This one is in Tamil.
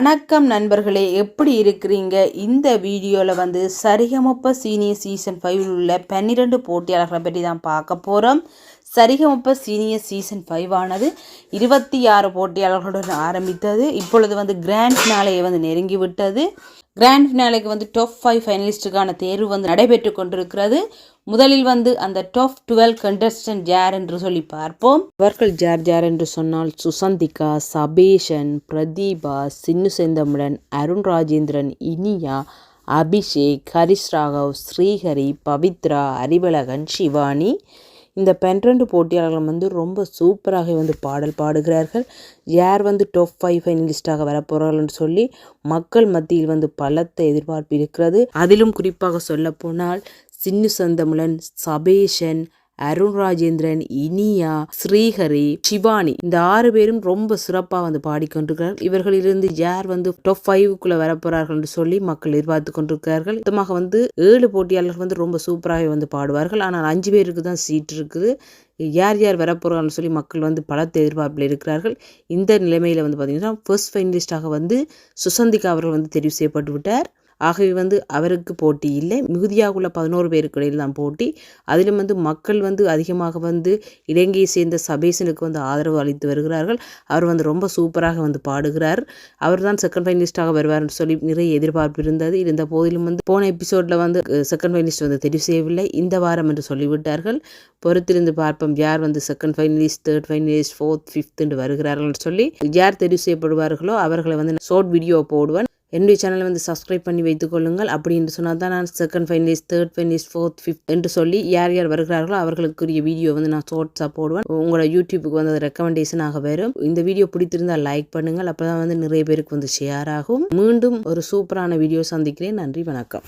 வணக்கம் நண்பர்களே, எப்படி இருக்கிறீங்க? இந்த வீடியோவில் வந்து சரிகமப சீனியர் சீசன் 5 உள்ள 12 போட்டியாளர்களை பற்றி தான் பார்க்க போகிறோம். சரிகமப சீனியர் சீசன் 5 ஆனது 26 போட்டியாளர்களுடன் ஆரம்பித்தது. இப்பொழுது வந்து கிராண்ட் ஃபினாலேயை வந்து நெருங்கிவிட்டது. கிராண்ட் ஃபினாலேக்கு வந்து டாப் 5 ஃபைனலிஸ்டுக்கான தேர்வு வந்து நடைபெற்று கொண்டிருக்கிறது. முதலில் வந்து அந்த டாப் 12 கண்டஸ்டன்ட் யார் என்று சொல்லி பார்ப்போம். அவர்கள் யார் யார் என்று சொன்னால் சுசந்திகா, சபேஷன், பிரதீபா, சின்னு செந்தமிழன், அருண் ராஜேந்திரன், இனியா, அபிஷேக், ஹரிஷ் ராகவ், ஸ்ரீஹரி, பவித்ரா, அறிவழகன், சிவானி. இந்த 12 போட்டியாளர்கள் வந்து ரொம்ப சூப்பராக வந்து பாடல் பாடுகிறார்கள். யார் வந்து டாப் 5 ஃபைனலிஸ்டாக வரப்போகிறார்கள் சொல்லி மக்கள் மத்தியில் வந்து பலத்த எதிர்பார்ப்பு இருக்கிறது. அதிலும் குறிப்பாக சொல்ல போனால் சின்னு செந்தமிழன், சபேஷன், அருண் ராஜேந்திரன், இனியா, ஸ்ரீஹரி, சிவானி இந்த 6 பேரும் ரொம்ப சிறப்பாக வந்து பாடிக்கொண்டிருக்கிறார்கள். இவர்களிலிருந்து யார் வந்து டாப் 5க்குள்ள வரப்போறார்கள் என்று சொல்லி மக்கள் எதிர்பார்த்து கொண்டிருக்கிறார்கள். மொத்தமாக வந்து 7 போட்டியாளர்கள் வந்து ரொம்ப சூப்பராக வந்து பாடுவார்கள். ஆனால் 5 பேருக்கு தான் சீட் இருக்குது. யார் யார் வரப்போறாங்கன்னு சொல்லி மக்கள் வந்து பலத்த எதிர்பார்ப்பில் இருக்கிறார்கள். இந்த நிலைமையில் வந்து பார்த்தீங்கன்னா ஃபர்ஸ்ட் ஃபைனலிஸ்டாக வந்து சுசந்திகா அவர்கள் வந்து தெரிவு செய்யப்பட்டு விட்டார். ஆகவே வந்து அவருக்கு போட்டி இல்லை. மிகுதியாகுள்ள 11 பேருக்கு இடையில் தான் போட்டி. அதிலும் வந்து மக்கள் வந்து அதிகமாக வந்து இலங்கையை சேர்ந்த சபேசனுக்கு வந்து ஆதரவு அளித்து வருகிறார்கள். அவர் வந்து ரொம்ப சூப்பராக வந்து பாடுகிறார். அவர் தான் செகண்ட் ஃபைனலிஸ்டாக வருவார்னு சொல்லி நிறைய எதிர்பார்ப்பு இருந்தது. இருந்த போதிலும் வந்து போன எபிசோடில் வந்து செகண்ட் ஃபைனலிஸ்ட் வந்து தெரிவு செய்யவில்லை. இந்த வாரம் என்று சொல்லிவிட்டார்கள். பொறுத்திருந்து பார்ப்போம் யார் வந்து second finalist, third finalist, fourth, fifth என்று வருகிறார்கள் சொல்லி. யார் தெரிவு செய்யப்படுவார்களோ அவர்களை வந்து ஷார்ட் வீடியோ போடுவேன். என்னுடைய சேனலை வந்து சப்ஸ்கிரைப் பண்ணி வைத்துக் கொள்ளுங்கள். அப்படி என்று சொன்னால் தான் நான் second finalist, third finalist, fourth, fifth என்று சொல்லி யார் யார் வருகிறார்களோ அவர்களுக்குரிய வீடியோ வந்து நான் ஷார்ட்ஸாக போடுவேன். உங்களோட யூடியூப்புக்கு வந்து அது ரெக்கமெண்டேஷனாக வரும். இந்த வீடியோ பிடித்திருந்தால் லைக் பண்ணுங்கள். அப்போ தான் வந்து நிறைய பேருக்கு வந்து ஷேர் ஆகும். மீண்டும் ஒரு சூப்பரான வீடியோ சந்திக்கிறேன். நன்றி, வணக்கம்.